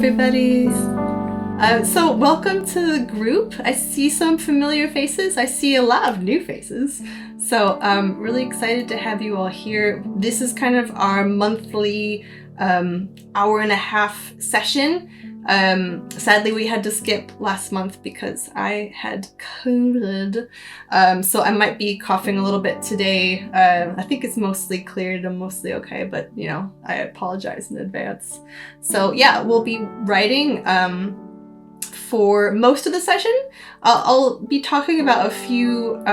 everybody. So welcome to the group. I see some familiar faces. I see a lot of new faces. So I'm really excited to have you all here. This is kind of our monthly hour and a half session. Sadly, we had to skip last month because I had COVID. So I might be coughing a little bit today. I think it's mostly cleared. I'm mostly okay, but you know, I apologize in advance. So yeah, we'll be writing for most of the session. I'll be talking about a few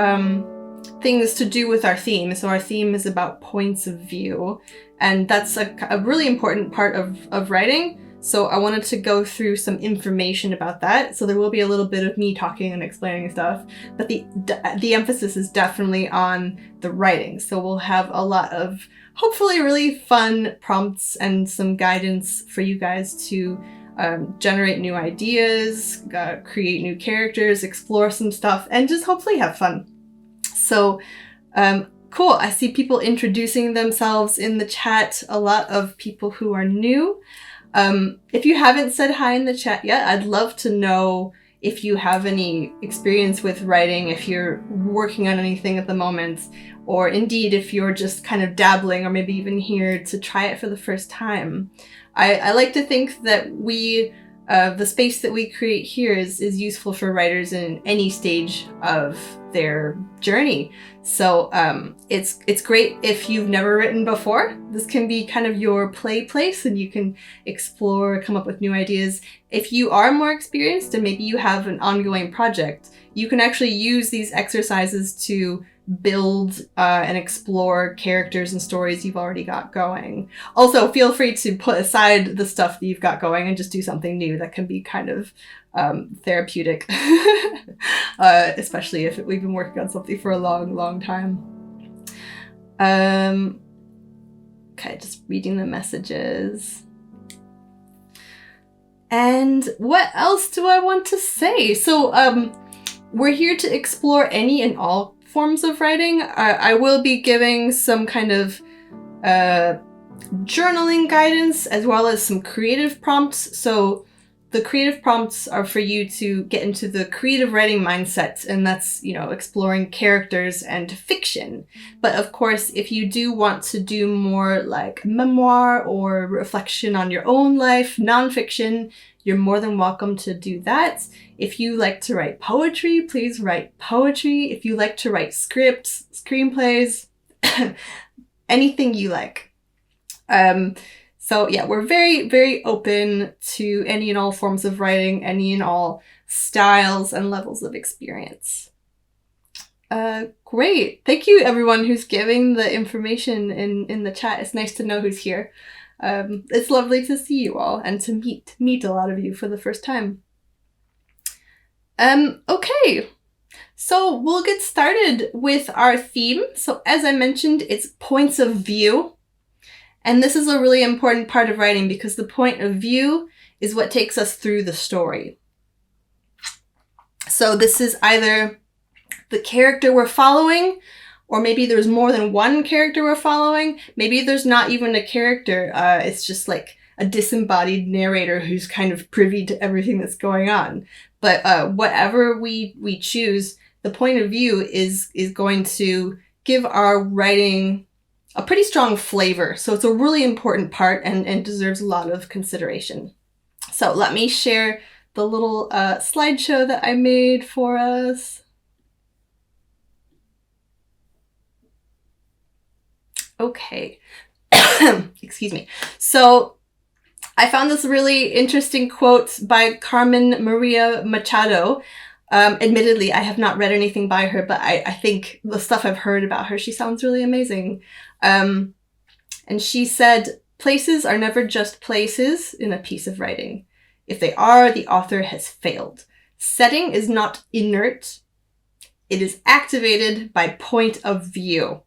things to do with our theme. So our theme is about points of view, and that's a really important part of writing. So I wanted to go through some information about that. So there will be a little bit of me talking and explaining stuff, but the emphasis is definitely on the writing. So we'll have a lot of hopefully really fun prompts and some guidance for you guys to generate new ideas, create new characters, explore some stuff, and just hopefully have fun. So cool. I see people introducing themselves in the chat. A lot of people who are new. If you haven't said hi in the chat yet, I'd love to know if you have any experience with writing, if you're working on anything at the moment, or indeed if you're just kind of dabbling or maybe even here to try it for the first time. I like to think that the space that we create here is useful for writers in any stage of their journey. So it's great if you've never written before. This can be kind of your play place and you can explore, come up with new ideas. If you are more experienced and maybe you have an ongoing project, you can actually use these exercises to build and explore characters and stories you've already got going. Also, feel free to put aside the stuff that you've got going and just do something new. That can be kind of therapeutic, especially if we've been working on something for a long time. Okay, just reading the messages. And what else do I want to say? So we're here to explore any and all forms of writing. I will be giving some kind of journaling guidance as well as some creative prompts. So the creative prompts are for you to get into the creative writing mindset, and that's, you know, exploring characters and fiction. But of course, if you do want to do more like memoir or reflection on your own life, nonfiction, you're more than welcome to do that. If you like to write poetry, please write poetry. If you like to write scripts, screenplays, anything you like. So yeah, we're very, very open to any and all forms of writing, any and all styles and levels of experience. Great. Thank you everyone who's giving the information in the chat. It's nice to know who's here. It's lovely to see you all and to meet a lot of you for the first time. Okay, so we'll get started with our theme. So as I mentioned, it's points of view. And this is a really important part of writing because the point of view is what takes us through the story. So this is either the character we're following, or maybe there's more than one character we're following. Maybe there's not even a character. It's just like a disembodied narrator who's kind of privy to everything that's going on. But whatever we choose, the point of view is going to give our writing a pretty strong flavor. So it's a really important part and deserves a lot of consideration. So let me share the little slideshow that I made for us. Okay. Excuse me. So I found this really interesting quote by Carmen Maria Machado. Admittedly, I have not read anything by her, but I think the stuff I've heard about her, she sounds really amazing. And she said, "Places are never just places in a piece of writing. If they are, the author has failed. Setting is not inert. It is activated by point of view."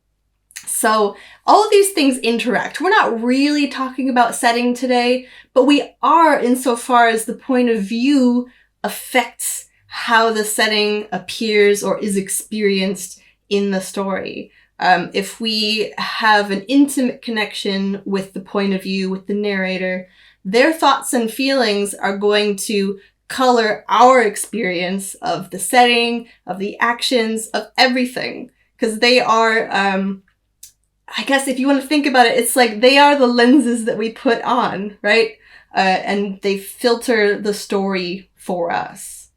So all of these things interact. We're not really talking about setting today, but we are insofar as the point of view affects how the setting appears or is experienced in the story. If we have an intimate connection with the point of view, with the narrator, their thoughts and feelings are going to color our experience of the setting, of the actions, of everything. Because they are, I guess if you want to think about it, it's like they are the lenses that we put on, right? And they filter the story for us.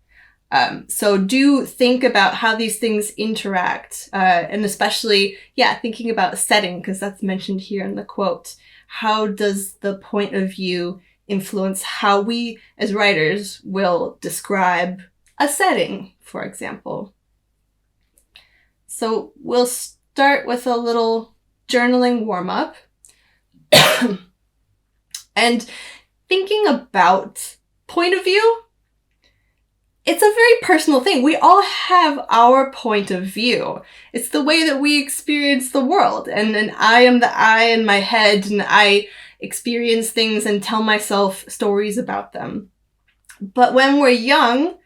So do think about how these things interact, and especially, thinking about setting, because that's mentioned here in the quote. How does the point of view influence how we, as writers, will describe a setting, for example? So we'll start with a little journaling warm-up. And thinking about point of view, it's a very personal thing. We all have our point of view. It's the way that we experience the world. And I am the I in my head, and I experience things and tell myself stories about them. But when we're young,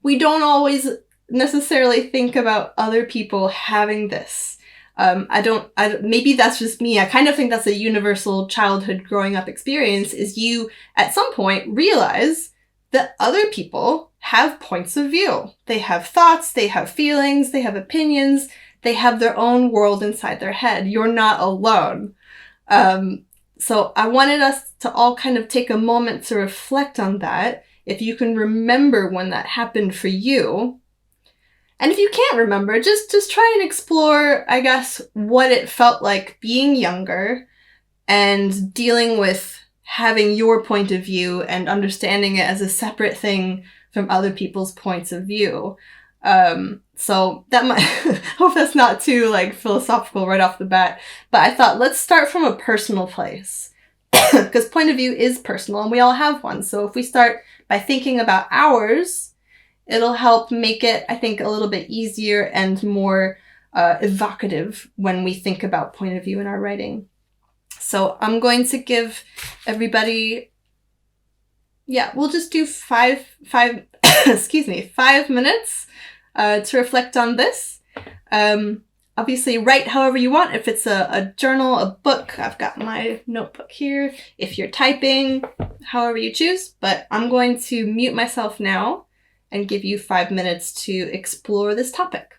we don't always necessarily think about other people having this. Maybe that's just me. I kind of think that's a universal childhood growing up experience, is you at some point realize that other people have points of view. They have thoughts, they have feelings, they have opinions, they have their own world inside their head. You're not alone. So I wanted us to all kind of take a moment to reflect on that. If you can remember when that happened for you. And if you can't remember, just try and explore, I guess, what it felt like being younger and dealing with having your point of view and understanding it as a separate thing from other people's points of view. So that might, hope that's not too philosophical right off the bat, but I thought let's start from a personal place, because point of view is personal and we all have one. So if we start by thinking about ours, it'll help make it, I think, a little bit easier and more evocative when we think about point of view in our writing. So I'm going to give everybody, we'll just do 5 minutes to reflect on this. Obviously write however you want. If it's a journal, a book, I've got my notebook here. If you're typing, however you choose. But I'm going to mute myself now and give you 5 minutes to explore this topic.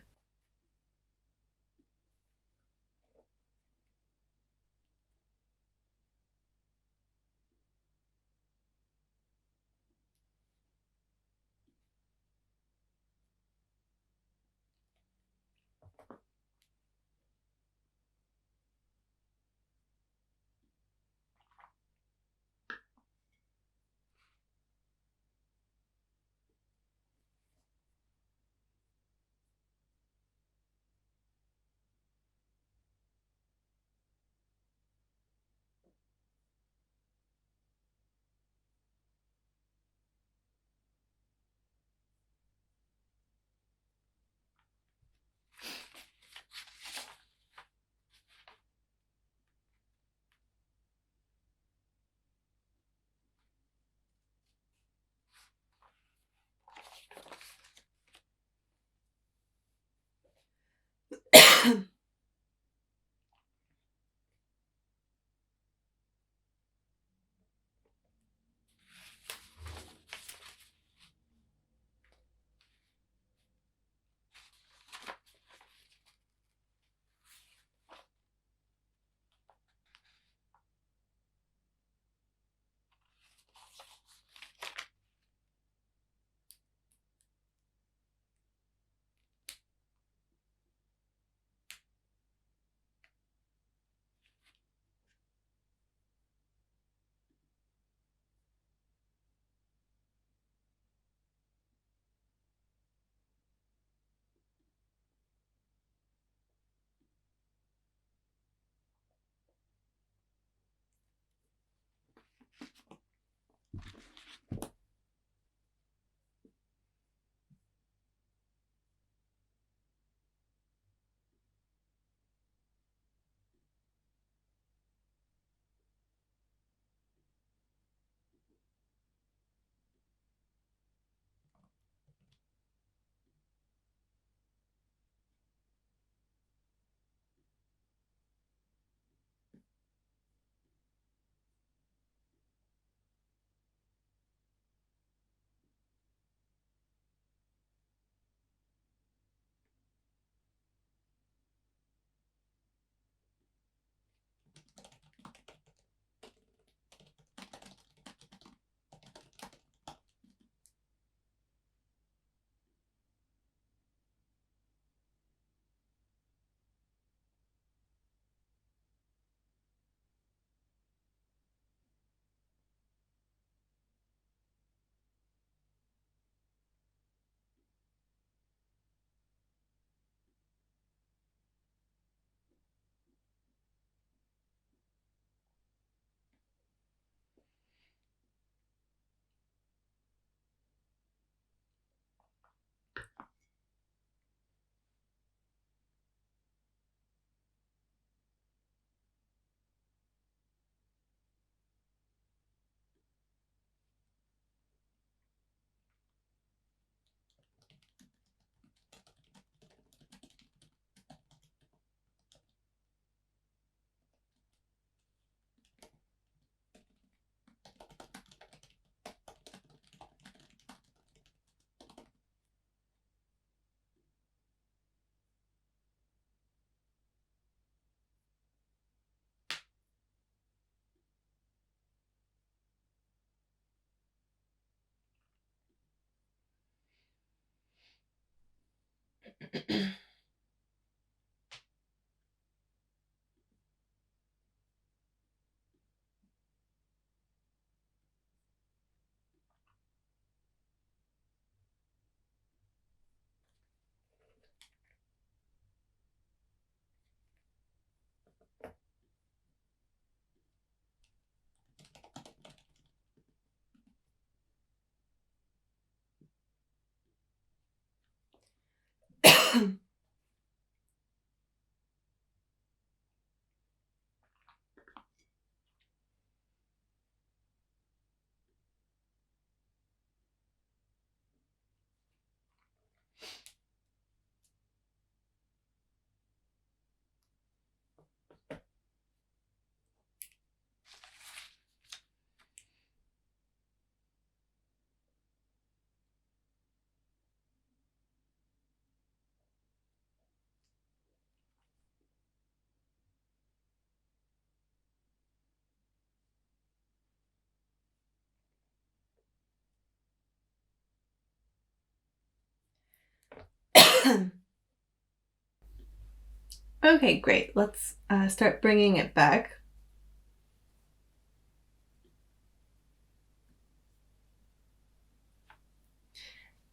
Okay, great. Let's start bringing it back.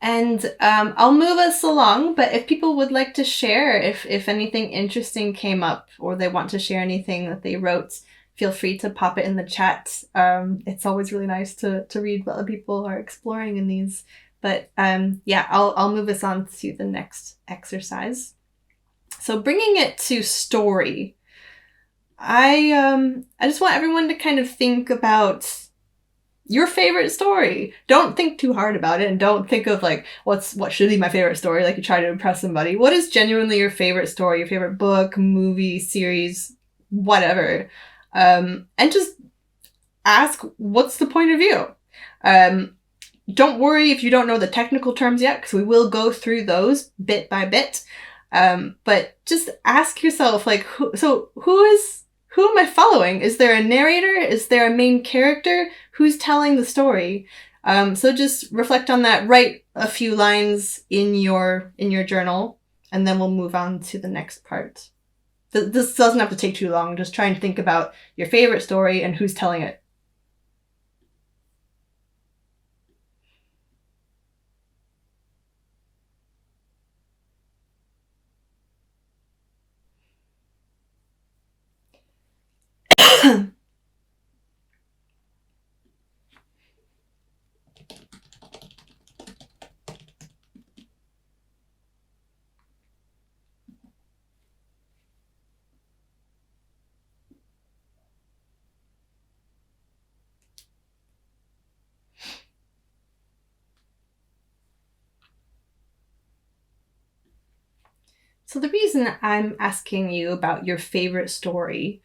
And I'll move us along, but if people would like to share, if anything interesting came up or they want to share anything that they wrote, feel free to pop it in the chat. It's always really nice to read what other people are exploring in these. But yeah, I'll move us on to the next exercise. So bringing it to story, I just want everyone to kind of think about your favorite story. Don't think too hard about it, and don't think of like what should be my favorite story, like you try to impress somebody. What is genuinely your favorite story, your favorite book, movie, series, whatever? And just ask, what's the point of view? Don't worry if you don't know the technical terms yet, because we will go through those bit by bit. But just ask yourself, like, who am I following? Is there a narrator? Is there a main character? Who's telling the story? So just reflect on that. Write a few lines in your journal, and then we'll move on to the next part. This doesn't have to take too long. Just try and think about your favorite story and who's telling it. So the reason I'm asking you about your favorite story,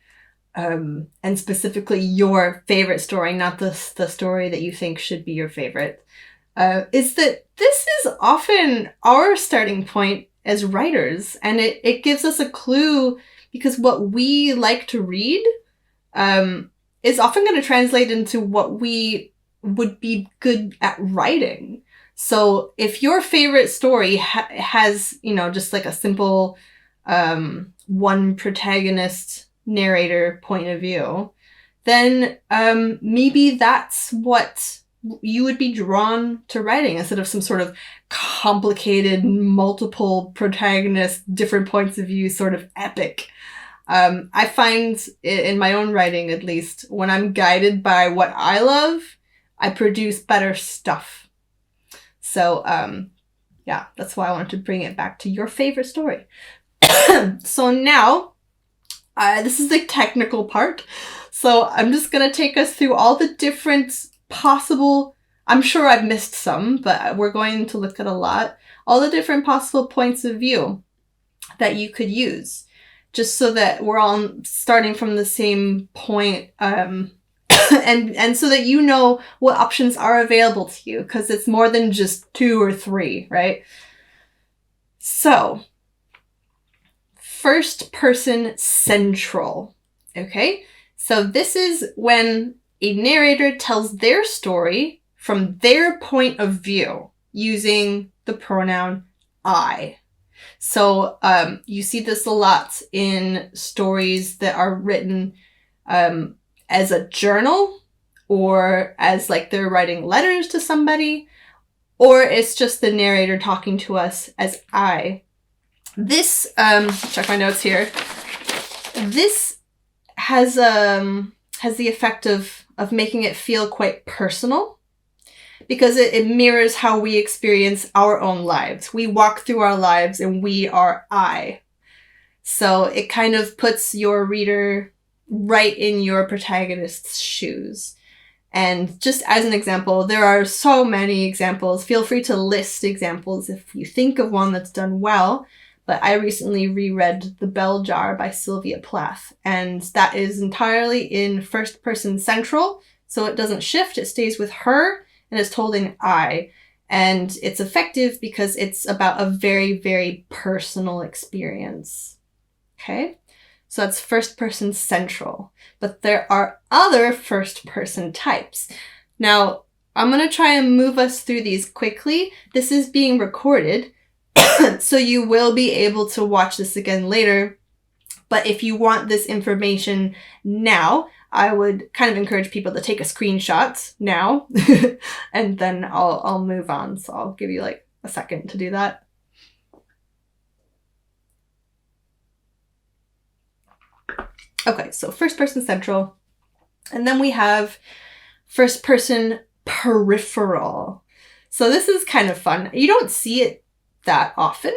and specifically your favorite story, not the story that you think should be your favorite, is that this is often our starting point as writers, and it gives us a clue, because what we like to read is often going to translate into what we would be good at writing. So if your favorite story has, just like a simple one protagonist narrator point of view, then maybe that's what you would be drawn to writing, instead of some sort of complicated, multiple protagonist, different points of view sort of epic. I find in my own writing, at least, when I'm guided by what I love, I produce better stuff. So, yeah, that's why I wanted to bring it back to your favorite story. So now, this is the technical part. So I'm just going to take us through all the different possible, I'm sure I've missed some, but we're going to look at a lot, all the different possible points of view that you could use, just so that we're all starting from the same point, and so that you know what options are available to you, because it's more than just 2 or 3, right? So, first person central, okay? So this is when a narrator tells their story from their point of view using the pronoun I. So you see this a lot in stories that are written as a journal, or as like they're writing letters to somebody, or it's just the narrator talking to us as I. This, check my notes here. This has the effect of making it feel quite personal, because it mirrors how we experience our own lives. We walk through our lives and we are I. So it kind of puts your reader right in your protagonist's shoes. And just as an example, there are so many examples. Feel free to list examples if you think of one that's done well. But I recently reread The Bell Jar by Sylvia Plath, and that is entirely in first person central, so it doesn't shift, it stays with her, and it's told in I. And it's effective because it's about a very, very personal experience. Okay? So that's first person central. But there are other first person types. Now, I'm going to try and move us through these quickly. This is being recorded. So you will be able to watch this again later. But if you want this information now, I would kind of encourage people to take a screenshot now, and then I'll move on. So I'll give you like a second to do that. Okay, so first person central. And then we have first person peripheral. So this is kind of fun. You don't see it that often,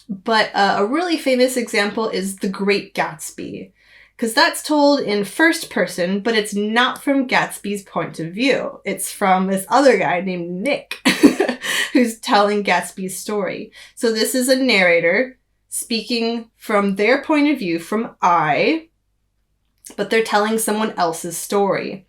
but a really famous example is The Great Gatsby, because that's told in first person, but it's not from Gatsby's point of view. It's from this other guy named Nick, who's telling Gatsby's story. So this is a narrator speaking from their point of view, from I, but they're telling someone else's story.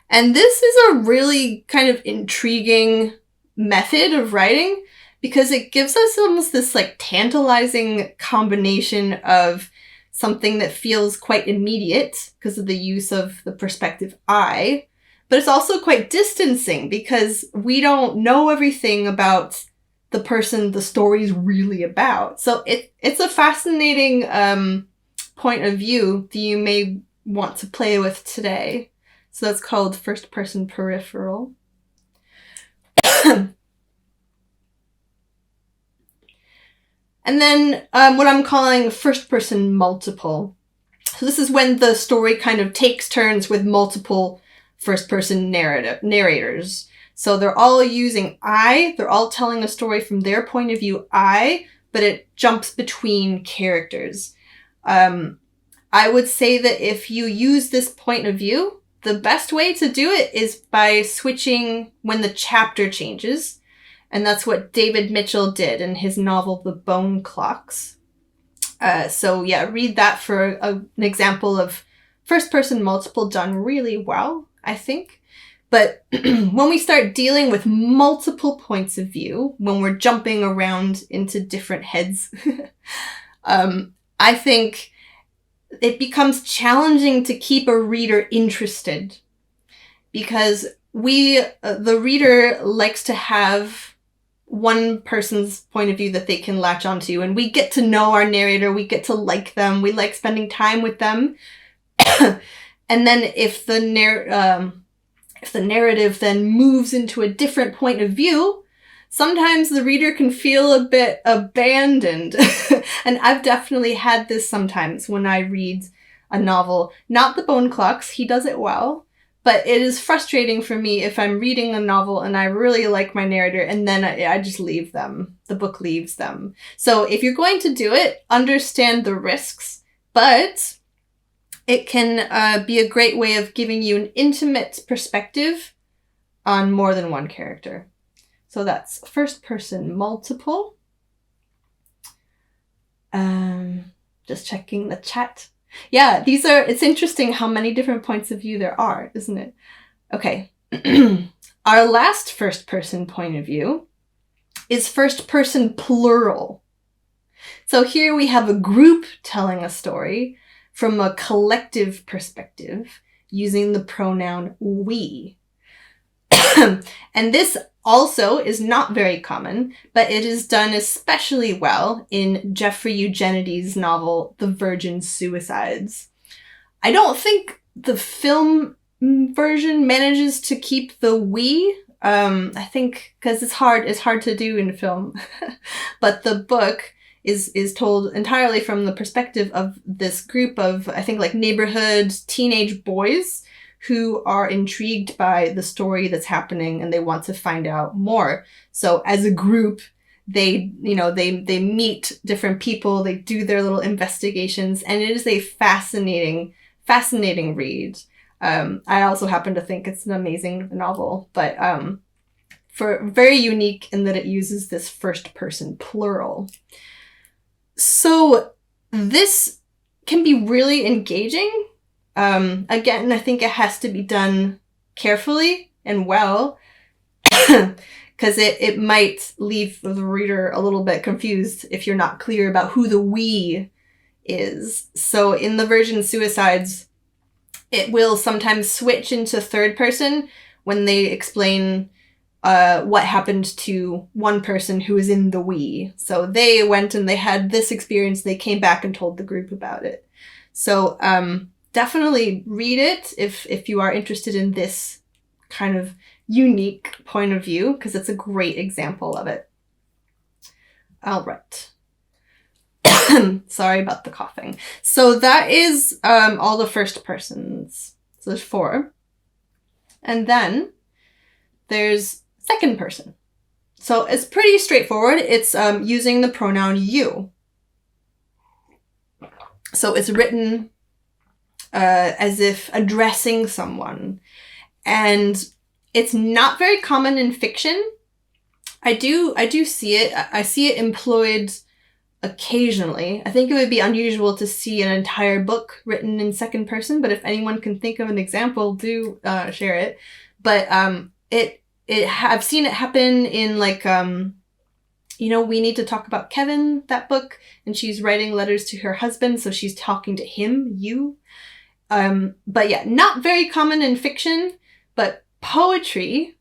And this is a really kind of intriguing method of writing, because it gives us almost this like tantalizing combination of something that feels quite immediate because of the use of the perspective I, but it's also quite distancing because we don't know everything about the person the story's really about. So it's a fascinating point of view that you may want to play with today. So that's called first person peripheral. And then what I'm calling first person multiple. So this is when the story kind of takes turns with multiple first person narrators. So they're all using I, they're all telling a story from their point of view I, but it jumps between characters. I would say that if you use this point of view, the best way to do it is by switching when the chapter changes. And that's what David Mitchell did in his novel, The Bone Clocks. So yeah, read that for an example of first person multiple done really well, I think. But when we start dealing with multiple points of view, when we're jumping around into different heads, I think it becomes challenging to keep a reader interested, because the reader likes to have one person's point of view that they can latch onto, and we get to know our narrator, we get to like them, we like spending time with them. And then if the narrative then moves into a different point of view, sometimes the reader can feel a bit abandoned. And I've definitely had this sometimes when I read a novel. Not The Bone Clocks, he does it well, but it is frustrating for me if I'm reading a novel and I really like my narrator and then I just leave them. The book leaves them. So if you're going to do it, understand the risks, but it can be a great way of giving you an intimate perspective on more than one character. So that's first person multiple. Just checking the chat. Yeah, it's interesting how many different points of view there are, isn't it? Okay. Our last first person point of view is first person plural. So here we have a group telling a story from a collective perspective using the pronoun we. And this also is not very common, but it is done especially well in Jeffrey Eugenides' novel, The Virgin Suicides. I don't think the film version manages to keep the we. I think because it's hard to do in film. But the book is told entirely from the perspective of this group of, I think, like neighborhood teenage boys who are intrigued by the story that's happening and they want to find out more. So as a group, they meet different people, they do their little investigations, and it is a fascinating read. I also happen to think it's an amazing novel, but for very unique in that it uses this first person plural. So this can be really engaging. Again, I think it has to be done carefully and well, because it might leave the reader a little bit confused if you're not clear about who the we is. So in The Virgin Suicides, it will sometimes switch into third person when they explain what happened to one person who was in the we. So they went and they had this experience. They came back and told the group about it. So definitely read it if you are interested in this kind of unique point of view, because it's a great example of it. All right. Sorry about the coughing. So that is all the first persons. So there's 4. And then there's second person. So it's pretty straightforward. It's using the pronoun you. So it's written as if addressing someone. And it's not very common in fiction. I do see it. I see it employed occasionally. I think it would be unusual to see an entire book written in second person, but if anyone can think of an example, do share it. But I've seen it happen in like We Need to Talk About Kevin, that book, and she's writing letters to her husband, so she's talking to him, you. But yeah, not very common in fiction, but poetry,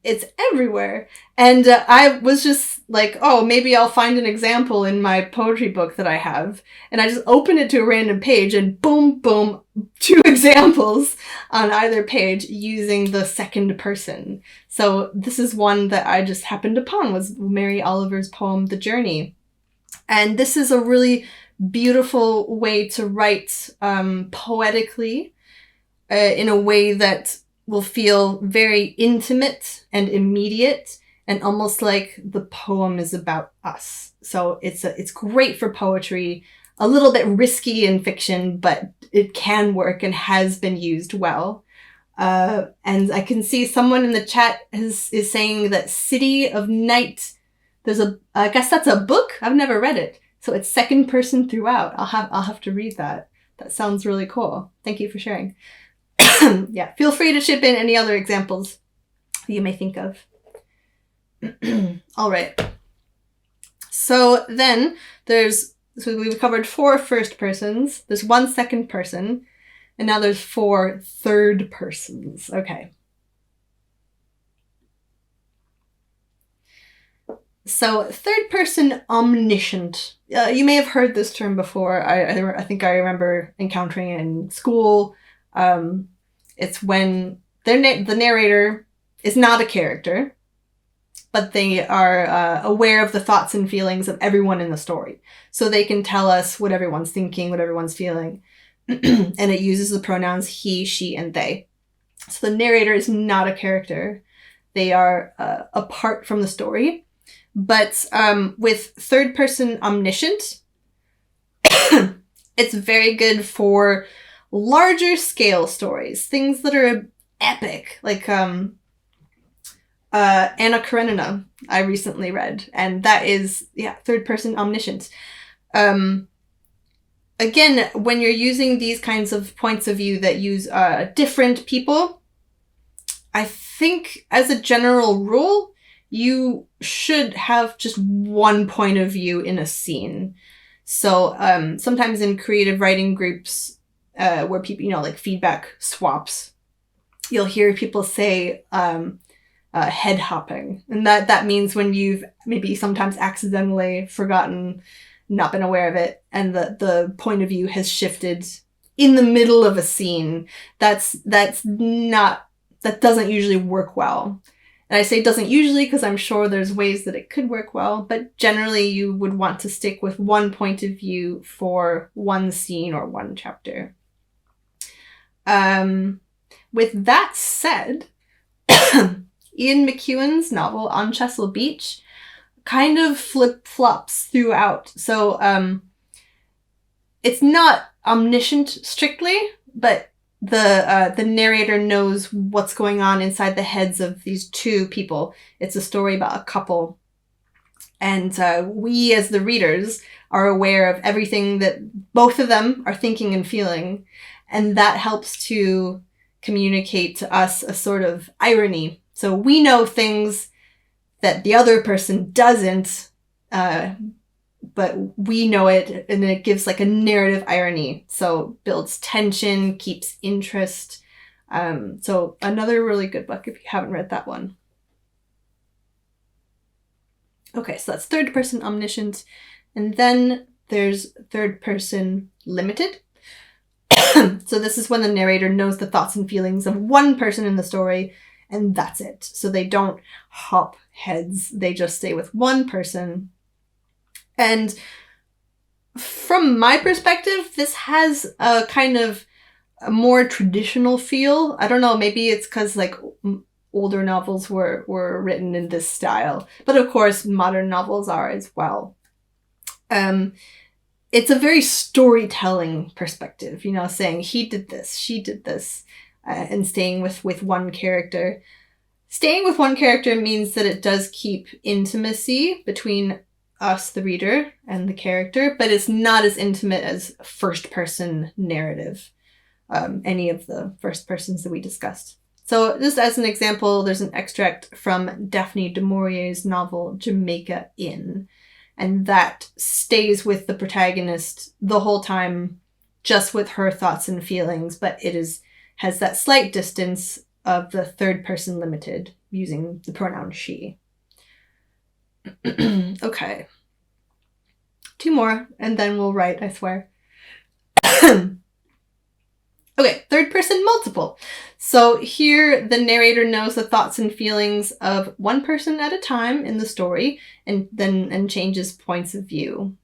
it's everywhere. And I was just like, oh, maybe I'll find an example in my poetry book that I have. And I just opened it to a random page and boom, boom, 2 examples on either page using the second person. So this is one that I just happened upon, was Mary Oliver's poem, The Journey. And this is a really beautiful way to write poetically in a way that will feel very intimate and immediate and almost like the poem is about us. So it's great for poetry, a little bit risky in fiction, but it can work and has been used well. And I can see someone in the chat is saying that City of Night, I guess that's a book. I've never read it. So it's second person throughout. I'll have to read that. That sounds really cool. Thank you for sharing. Yeah, feel free to chip in any other examples you may think of. All right. So then so we've covered 4 first persons. There's 1 second person. And now there's 4 third persons. Okay. So third person omniscient. You may have heard this term before. I think I remember encountering it in school. It's when the narrator is not a character, but they are aware of the thoughts and feelings of everyone in the story. So they can tell us what everyone's thinking, what everyone's feeling. And it uses the pronouns he, she, and they. So the narrator is not a character. They are apart from the story. But with third person omniscient, it's very good for larger scale stories, things that are epic, like Anna Karenina I recently read, and that is third person omniscient. Again, when you're using these kinds of points of view that use different people, I think as a general rule you should have just one point of view in a scene. So sometimes in creative writing groups where people, like feedback swaps, you'll hear people say head hopping. And that means when you've maybe sometimes accidentally forgotten, not been aware of it, and the point of view has shifted in the middle of a scene. That doesn't usually work well. And I say doesn't usually because I'm sure there's ways that it could work well, but generally you would want to stick with one point of view for one scene or one chapter. With that said, Ian McEwan's novel On Chesil Beach kind of flip-flops throughout. So it's not omniscient strictly, but the narrator knows what's going on inside the heads of these 2 people. It's a story about a couple. And we as the readers are aware of everything that both of them are thinking and feeling. And that helps to communicate to us a sort of irony. So we know things that the other person doesn't, but we know it, and it gives like a narrative irony. So builds tension, keeps interest. So another really good book if you haven't read that one. Okay, so that's third person omniscient. And then there's third person limited. So this is when the narrator knows the thoughts and feelings of one person in the story, and that's it. So they don't hop heads. They just stay with one person. And from my perspective, this has a kind of a more traditional feel. I don't know, maybe it's because like older novels were written in this style. But of course, modern novels are as well. It's a very storytelling perspective, you know, saying he did this, she did this, and staying with one character. Staying with one character means that it does keep intimacy between us, the reader, and the character, but it's not as intimate as first-person narrative, any of the first persons that we discussed. So just as an example, there's an extract from Daphne du Maurier's novel Jamaica Inn, and that stays with the protagonist the whole time, just with her thoughts and feelings, but it has that slight distance of the third person limited, using the pronoun she. Okay. 2 more, and then we'll write, I swear. Okay, third person multiple. So here the narrator knows the thoughts and feelings of one person at a time in the story and changes points of view.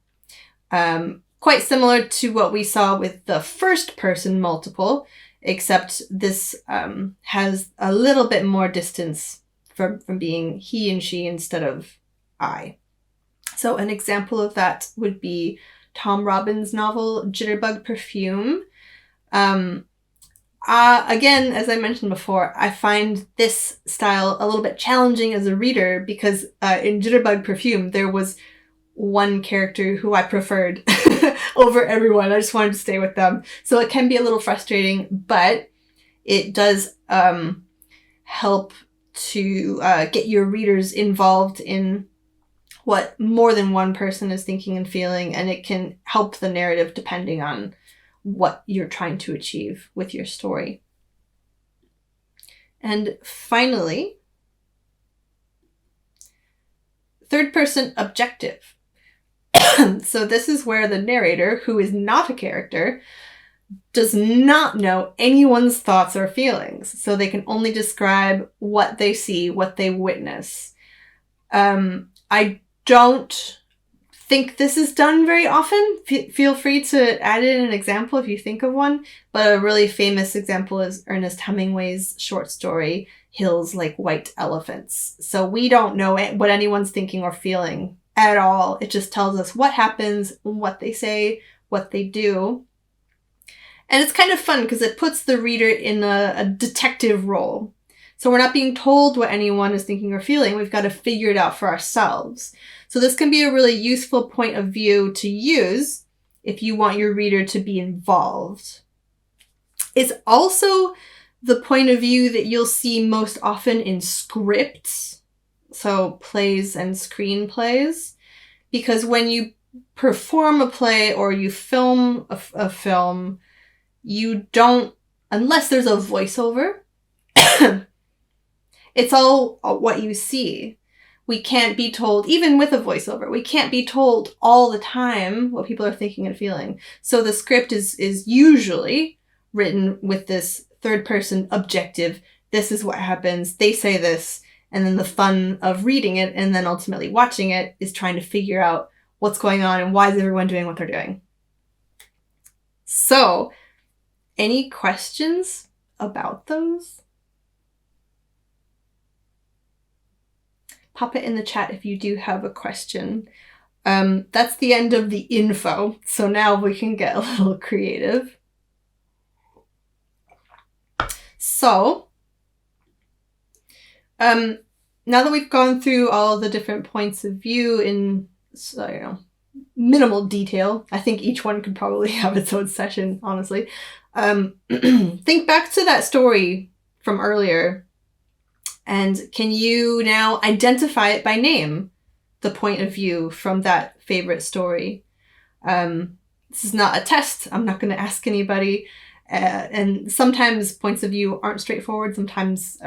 Quite similar to what we saw with the first person multiple, except this has a little bit more distance from being he and she instead of I. So an example of that would be Tom Robbins' novel Jitterbug Perfume. Again, as I mentioned before, I find this style a little bit challenging as a reader because in Jitterbug Perfume, there was one character who I preferred over everyone. I just wanted to stay with them. So it can be a little frustrating, but it does help to get your readers involved in what more than one person is thinking and feeling, and it can help the narrative depending on what you're trying to achieve with your story. And finally, third person objective. So this is where the narrator, who is not a character, does not know anyone's thoughts or feelings. So they can only describe what they see, what they witness. I don't think this is done very often. Feel free to add in an example if you think of one, but a really famous example is Ernest Hemingway's short story, Hills Like White Elephants. So we don't know what anyone's thinking or feeling at all. It just tells us what happens, what they say, what they do. And it's kind of fun because it puts the reader in a detective role. So we're not being told what anyone is thinking or feeling. We've got to figure it out for ourselves. So this can be a really useful point of view to use if you want your reader to be involved. It's also the point of view that you'll see most often in scripts, so plays and screenplays, because when you perform a play or you film a film, you don't, unless there's a voiceover, it's all what you see. We can't be told, even with a voiceover, we can't be told all the time what people are thinking and feeling. So the script is usually written with this third person objective. This is what happens. They say this. And then the fun of reading it and then ultimately watching it is trying to figure out what's going on and why is everyone doing what they're doing. So, any questions about those? Pop it in the chat if you do have a question. That's the end of the info. So now we can get a little creative. So, now that we've gone through all the different points of view in, minimal detail, I think each one could probably have its own session, honestly. Think back to that story from earlier. And can you now identify it by name, the point of view from that favorite story? This is not a test. I'm not going to ask anybody. And sometimes points of view aren't straightforward. Sometimes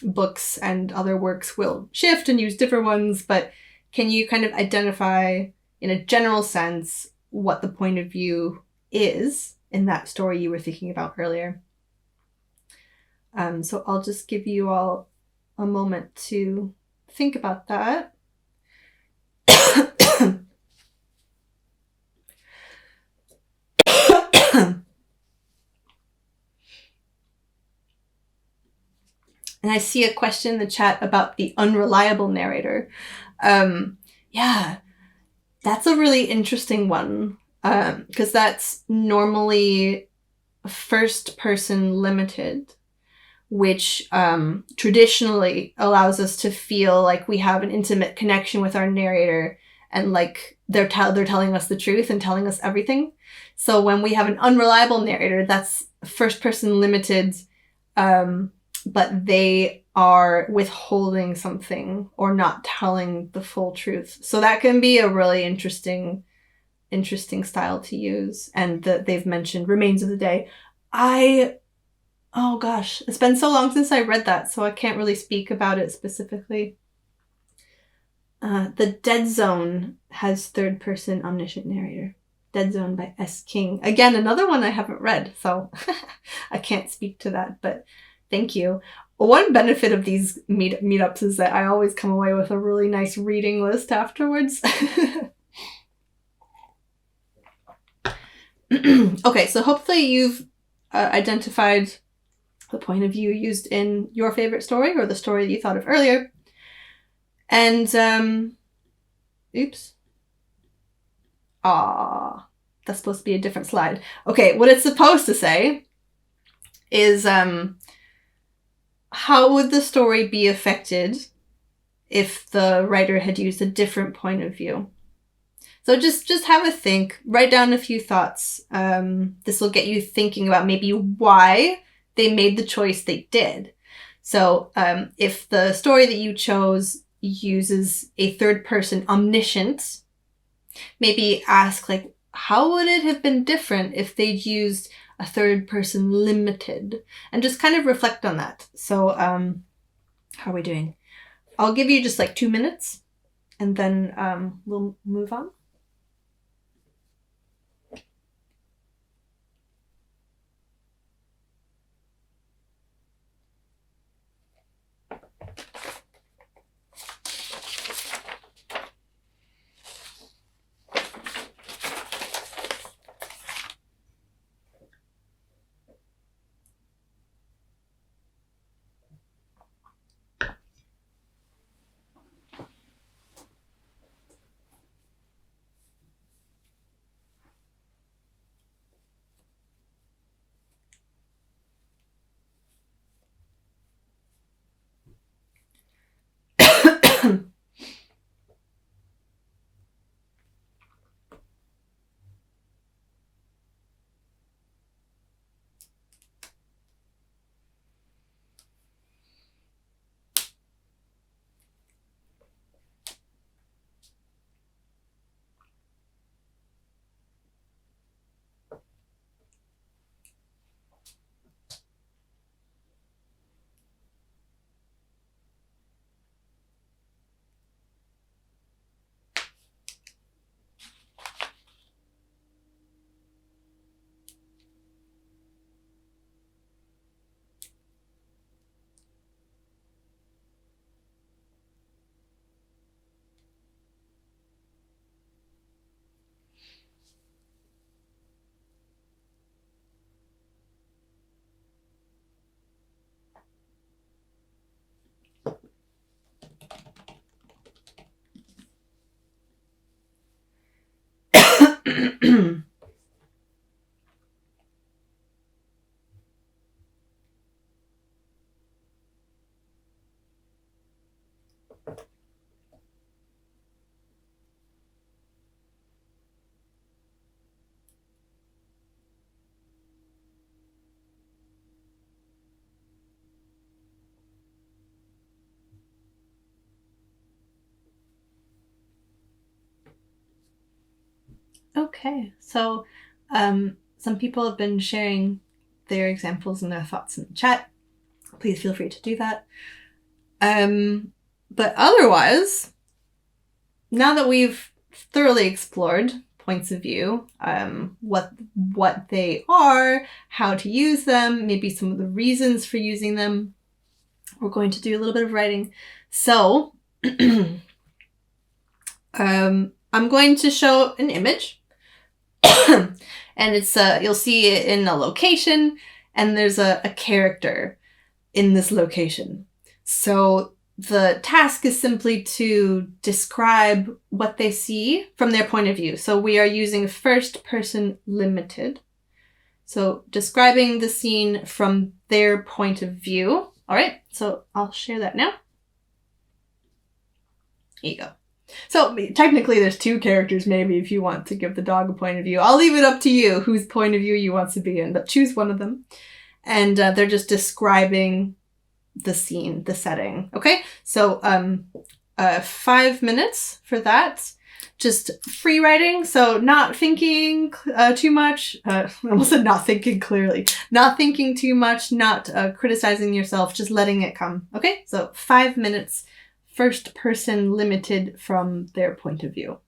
books and other works will shift and use different ones, but can you kind of identify in a general sense what the point of view is in that story you were thinking about earlier? So I'll just give you all a moment to think about that. And I see a question in the chat about the unreliable narrator. Yeah, that's a really interesting one, because that's normally first person limited, which traditionally allows us to feel like we have an intimate connection with our narrator, and like they're telling us the truth and telling us everything. So when we have an unreliable narrator, that's first person limited, but they are withholding something or not telling the full truth. So that can be a really interesting style to use. And they've mentioned Remains of the Day. Oh gosh, it's been so long since I read that, so I can't really speak about it specifically. The Dead Zone has third-person omniscient narrator. Dead Zone by S. King. Again, another one I haven't read, so I can't speak to that, but thank you. One benefit of these meetups is that I always come away with a really nice reading list afterwards. Okay, so hopefully you've identified the point of view used in your favorite story or the story that you thought of earlier. And, oops. That's supposed to be a different slide. Okay, what it's supposed to say is, how would the story be affected if the writer had used a different point of view? So just have a think, write down a few thoughts. This will get you thinking about maybe why they made the choice they did. So if the story that you chose uses a third person omniscient, maybe ask like, how would it have been different if they'd used a third person limited? And just kind of reflect on that. So how are we doing? I'll give you just like 2 minutes and then we'll move on. Okay, so some people have been sharing their examples and their thoughts in the chat. Please feel free to do that. But otherwise, now that we've thoroughly explored points of view, what they are, how to use them, maybe some of the reasons for using them, we're going to do a little bit of writing. So I'm going to show an image and it's you'll see it in a location and there's a character in this location. So the task is simply to describe what they see from their point of view. So we are using first person limited. So describing the scene from their point of view. All right, so I'll share that now. Here you go. So technically there's two characters maybe if you want to give the dog a point of view. I'll leave it up to you whose point of view you want to be in, but choose one of them. And they're just describing the scene, the setting. Okay, so 5 minutes for that. Just free writing, so not thinking too much. I almost said not thinking clearly. Not thinking too much, not criticizing yourself, just letting it come. Okay, so 5 minutes, first person limited from their point of view.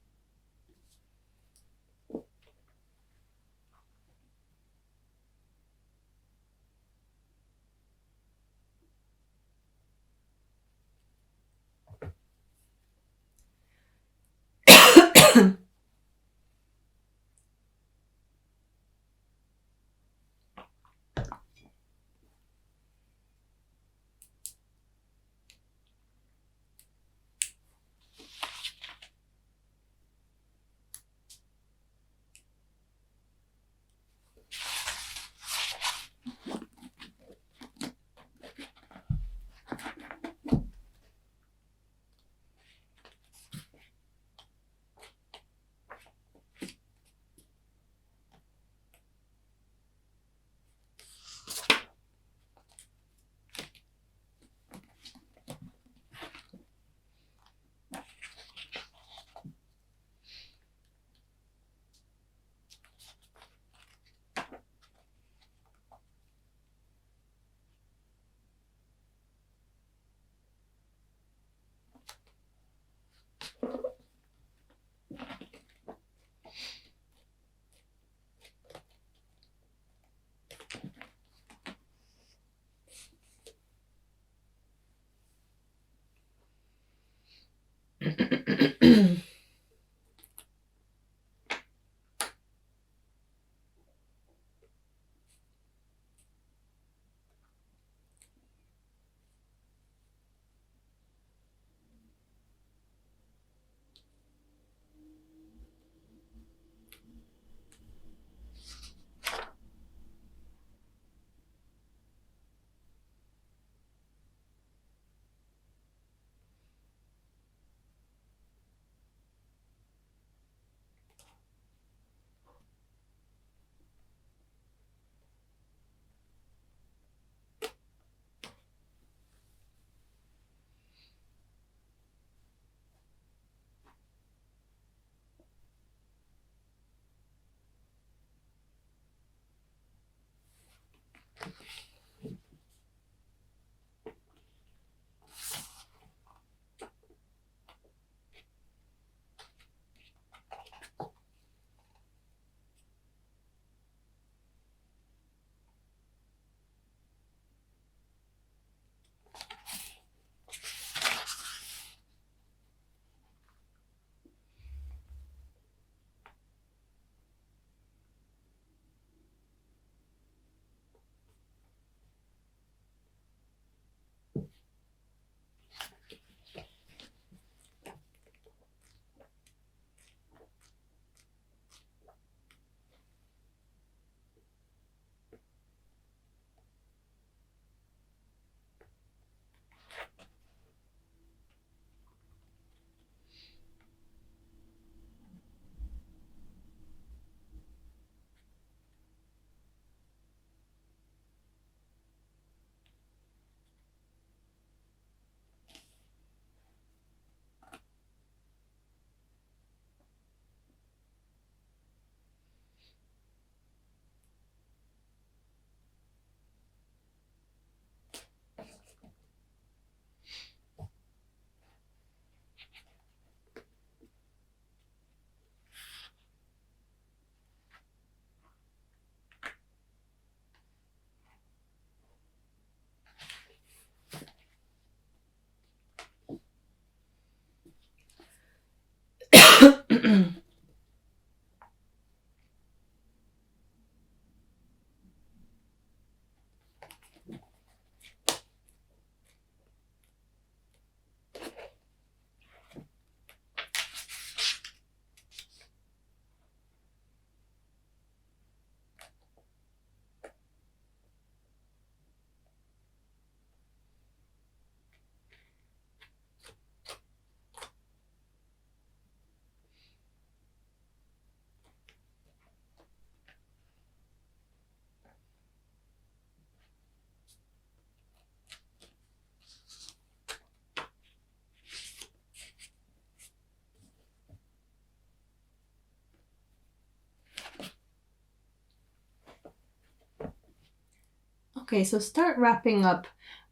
Okay, so start wrapping up.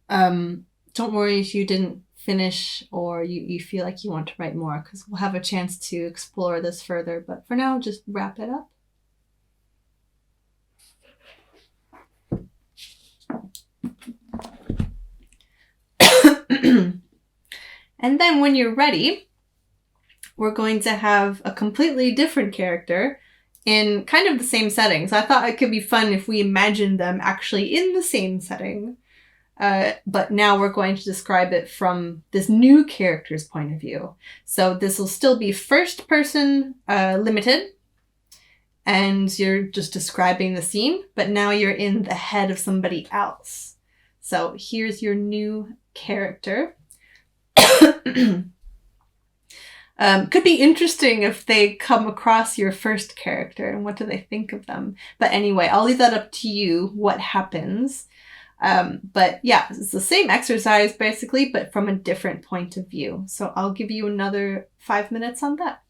Don't worry if you didn't finish or you feel like you want to write more, because we'll have a chance to explore this further. But for now, just wrap it up. And then when you're ready, we're going to have a completely different character in kind of the same setting. So I thought it could be fun if we imagined them actually in the same setting. But now we're going to describe it from this new character's point of view. So this will still be first person limited, and you're just describing the scene, but now you're in the head of somebody else. So here's your new character. Could be interesting if they come across your first character and what do they think of them. But anyway, I'll leave that up to you, what happens. But yeah, it's the same exercise basically, but from a different point of view. So I'll give you another 5 minutes on that.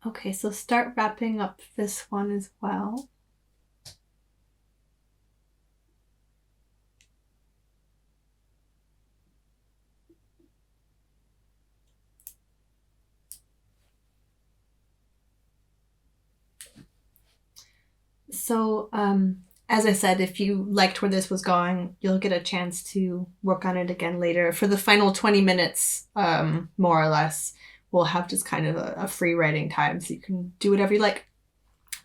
Okay, so start wrapping up this one as well. So, as I said, if you liked where this was going, you'll get a chance to work on it again later. For the final 20 minutes, more or less, we'll have just kind of a free writing time, so you can do whatever you like.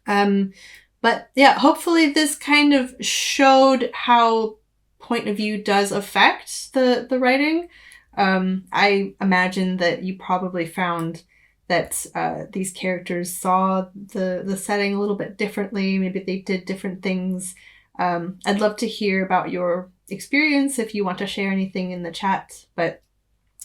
But yeah, hopefully this kind of showed how point of view does affect the writing. I imagine that you probably found that these characters saw the setting a little bit differently. Maybe they did different things. I'd love to hear about your experience if you want to share anything in the chat. But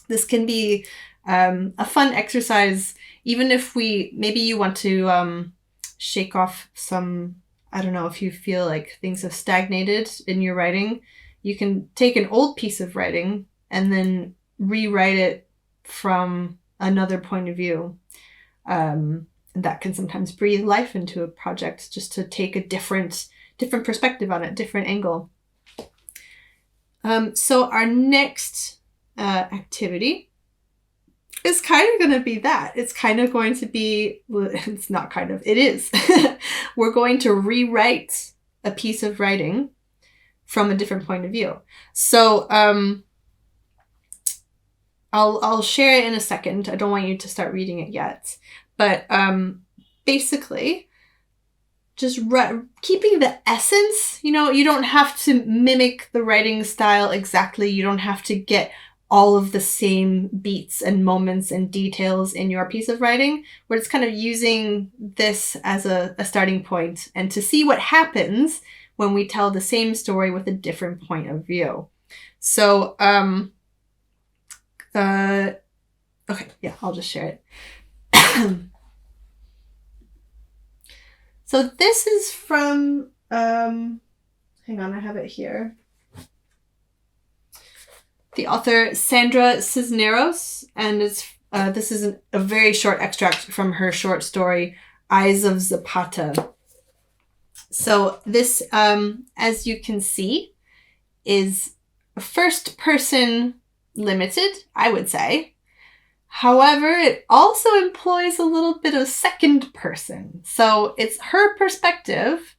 this can be a fun exercise, even if maybe you want to shake off some, I don't know, if you feel like things have stagnated in your writing, you can take an old piece of writing and then rewrite it from another point of view. That can sometimes breathe life into a project, just to take a different perspective on it, different angle. So our next activity is kind of going to be that. It's kind of going to be, well, it's not kind of, it is. We're going to rewrite a piece of writing from a different point of view. So I'll share it in a second. I don't want you to start reading it yet. But basically, just keeping the essence. You know, you don't have to mimic the writing style exactly. You don't have to get all of the same beats and moments and details in your piece of writing. We're just kind of using this as a starting point, and to see what happens when we tell the same story with a different point of view. So, okay, yeah, I'll just share it. So this is from, hang on, I have it here. The author Sandra Cisneros, and this is a very short extract from her short story, Eyes of Zapata. So this, as you can see, is first person limited, I would say. However, it also employs a little bit of second person. So it's her perspective,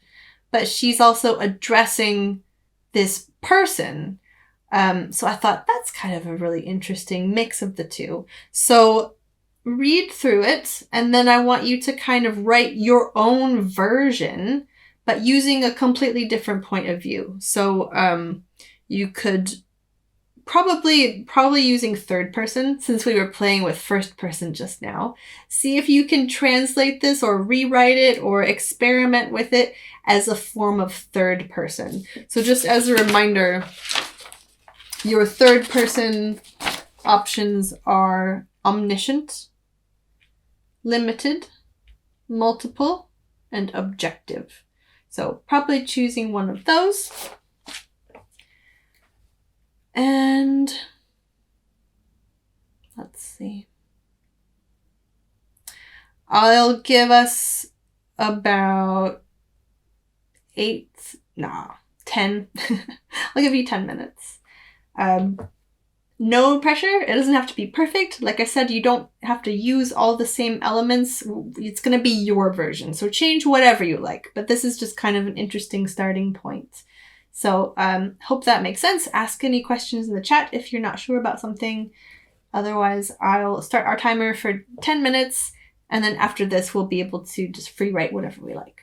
but she's also addressing this person. So I thought that's kind of a really interesting mix of the two. So read through it, and then I want you to kind of write your own version, but using a completely different point of view. So you could probably using third person, since we were playing with first person just now. See if you can translate this or rewrite it or experiment with it as a form of third person. So just as a reminder, your third person options are omniscient, limited, multiple, and objective. So probably choosing one of those. And let's see. I'll give us about 10. I'll give you 10 minutes. No pressure. It doesn't have to be perfect. Like I said, you don't have to use all the same elements. It's going to be your version. So change whatever you like. But this is just kind of an interesting starting point. So hope that makes sense. Ask any questions in the chat if you're not sure about something. Otherwise, I'll start our timer for 10 minutes. And then after this, we'll be able to just free write whatever we like.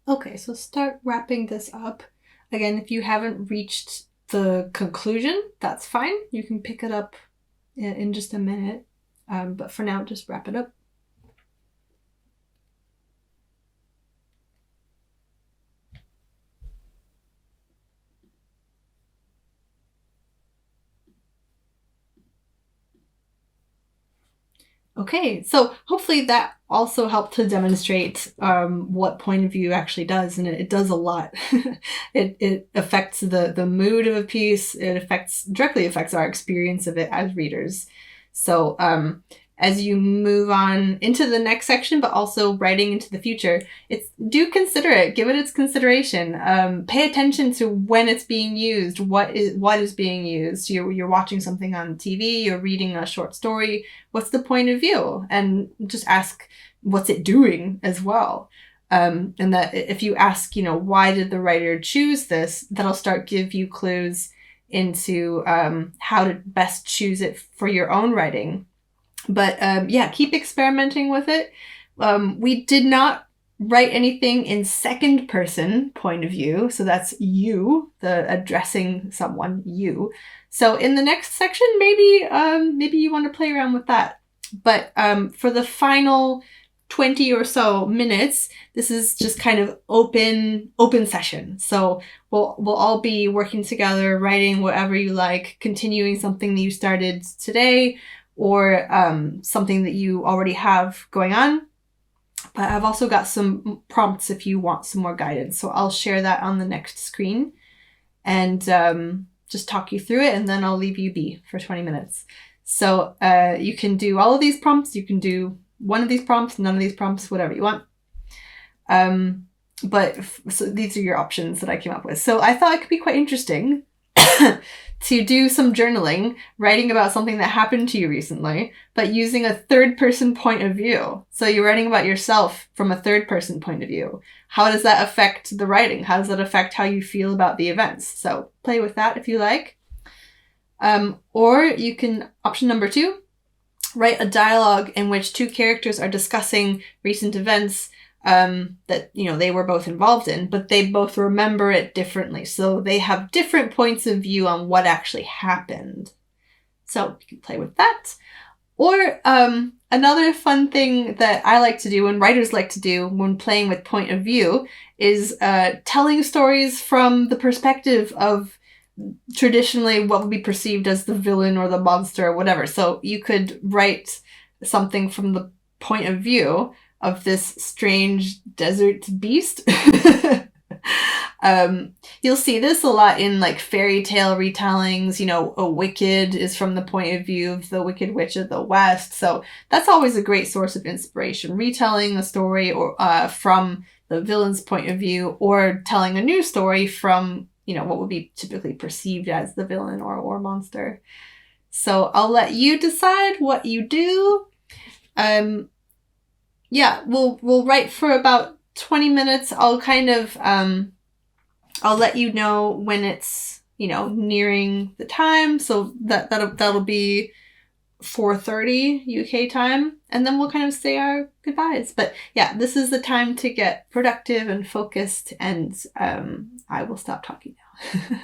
Okay, so start wrapping this up. Again, if you haven't reached the conclusion, that's fine. You can pick it up in just a minute. But for now, just wrap it up. Okay, so hopefully that also helped to demonstrate what point of view actually does, and it does a lot. It affects the mood of a piece. It directly affects our experience of it as readers. So as you move on into the next section, but also writing into the future, do consider it. Give it its consideration. Pay attention to when it's being used. What is being used? You're watching something on TV. You're reading a short story. What's the point of view? And just ask, what's it doing as well? And that if you ask, why did the writer choose this, that'll start give you clues into how to best choose it for your own writing. But keep experimenting with it. We did not write anything in second person point of view. So that's you, the addressing someone, you. So in the next section, maybe you want to play around with that. But for the final 20 or so minutes, this is just kind of open session. So we'll all be working together, writing whatever you like, continuing something that you started today, or something that you already have going on. But I've also got some prompts if you want some more guidance. So I'll share that on the next screen and just talk you through it, and then I'll leave you be for 20 minutes. So you can do all of these prompts. You can do one of these prompts, none of these prompts, whatever you want. So these are your options that I came up with. So I thought it could be quite interesting to do some journaling, writing about something that happened to you recently, but using a third person point of view. So you're writing about yourself from a third person point of view. How does that affect the writing? How does that affect how you feel about the events? So play with that if you like. Or you can, option number 2, write a dialogue in which 2 characters are discussing recent events that they were both involved in, but they both remember it differently. So they have different points of view on what actually happened. So you can play with that. Or another fun thing that I like to do and writers like to do when playing with point of view is telling stories from the perspective of traditionally what would be perceived as the villain or the monster or whatever. So you could write something from the point of view of this strange desert beast. You'll see this a lot in like fairy tale retellings. A Wicked is from the point of view of the Wicked Witch of the West. So that's always a great source of inspiration. Retelling a story or from the villain's point of view, or telling a new story from what would be typically perceived as the villain or monster. So I'll let you decide what you do. We'll write for about 20 minutes. I'll kind of I'll let you know when it's nearing the time. So that'll be 4:30 UK time, and then we'll kind of say our goodbyes. But yeah, this is the time to get productive and focused, and I will stop talking now.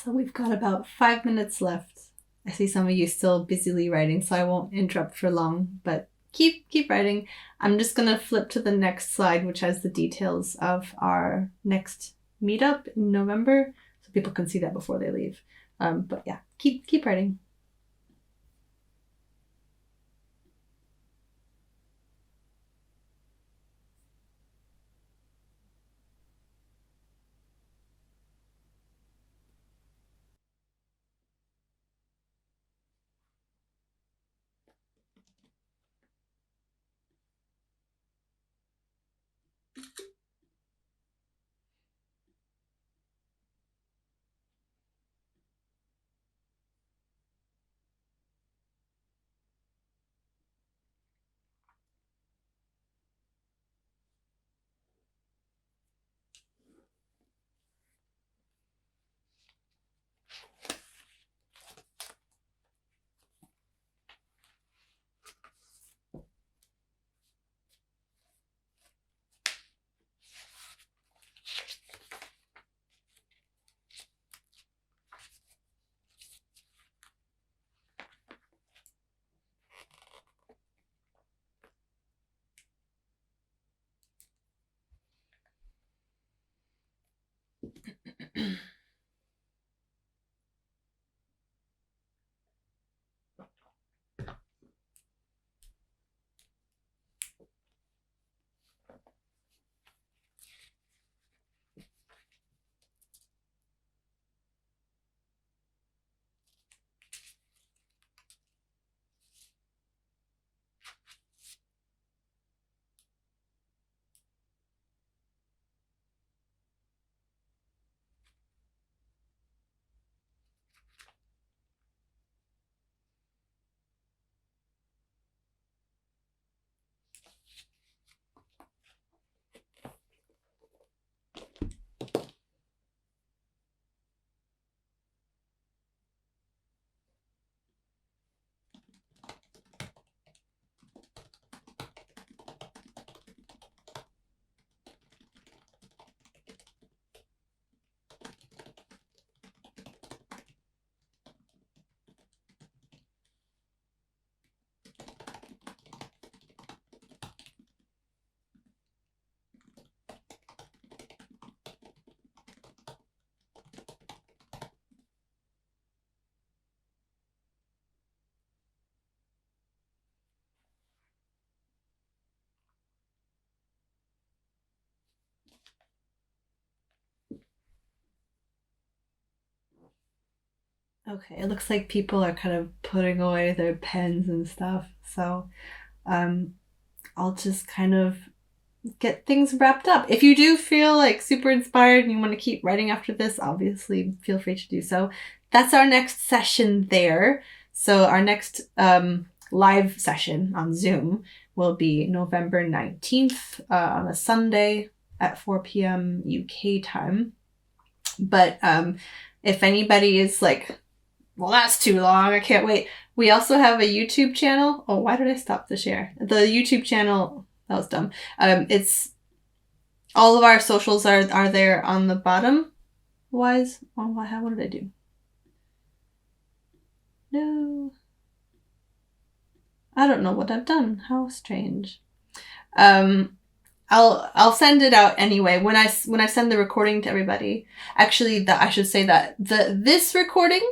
So we've got about 5 minutes left. I see some of you still busily writing, so I won't interrupt for long, but keep writing. I'm just going to flip to the next slide, which has the details of our next meetup in November, so people can see that before they leave. But yeah, keep writing. Okay, it looks like people are kind of putting away their pens and stuff. So I'll just kind of get things wrapped up. If you do feel like super inspired and you want to keep writing after this, obviously feel free to do so. That's our next session there. So our next live session on Zoom will be November 19th on a Sunday at 4 p.m. UK time. But if anybody is like, well, that's too long, I can't wait. We also have a YouTube channel. Oh, why did I stop the share? The YouTube channel, that was dumb. It's all of our socials are there on the bottom. What did I do? No. I don't know what I've done. How strange. I'll send it out anyway when I send the recording to everybody. Actually, that I should say that this recording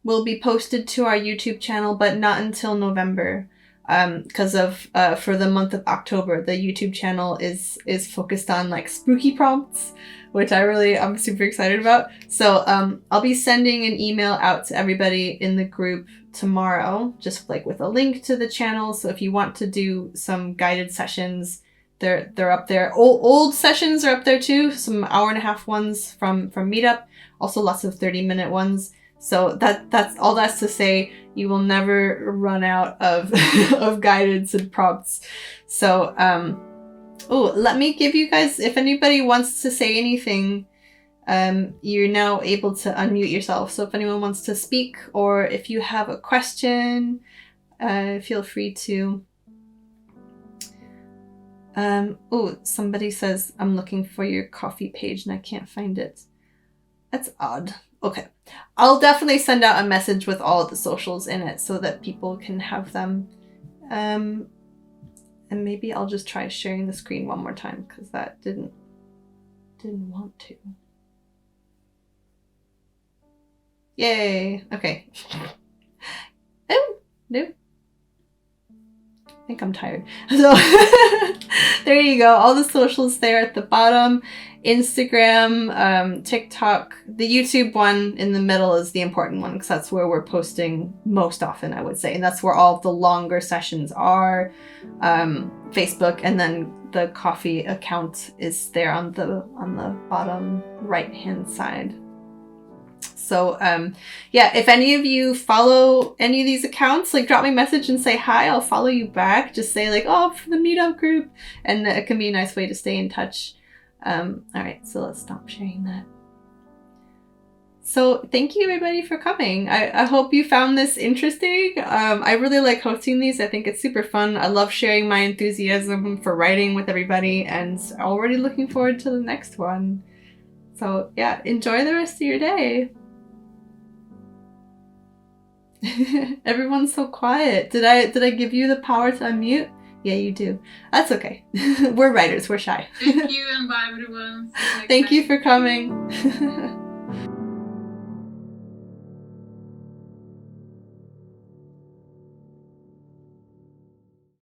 will be posted to our YouTube channel, but not until November. Because of for the month of October, the YouTube channel is focused on like spooky prompts, which I'm super excited about. So I'll be sending an email out to everybody in the group tomorrow, just like with a link to the channel. So if you want to do some guided sessions, they're up there. Old sessions are up there too. Some 1.5 hour ones from Meetup. Also lots of 30-minute ones. So that's all that's to say, you will never run out of of guidance and prompts. So let me give you guys, if anybody wants to say anything, you're now able to unmute yourself. So if anyone wants to speak, or if you have a question, feel free to. Somebody says, I'm looking for your coffee page and I can't find it. That's odd. Okay. I'll definitely send out a message with all of the socials in it so that people can have them. And maybe I'll just try sharing the screen one more time because that didn't want to. Yay. Okay. Oh, no. I think I'm tired. So there you go. All the socials there at the bottom. Instagram, TikTok. The YouTube one in the middle is the important one because that's where we're posting most often, I would say. And that's where all of the longer sessions are. Facebook, and then the coffee account is there on the bottom right-hand side. So, yeah, if any of you follow any of these accounts, like drop me a message and say hi, I'll follow you back. Just say like, oh, for the meetup group. And it can be a nice way to stay in touch. All right, so let's stop sharing that. So thank you everybody for coming. I hope you found this interesting. I really like hosting these. I think it's super fun. I love sharing my enthusiasm for writing with everybody and already looking forward to the next one. So yeah, enjoy the rest of your day. Everyone's so quiet. Did I give you the power to unmute? Yeah, you do. That's okay. We're writers. We're shy. Thank you and bye everyone. Thank you for coming.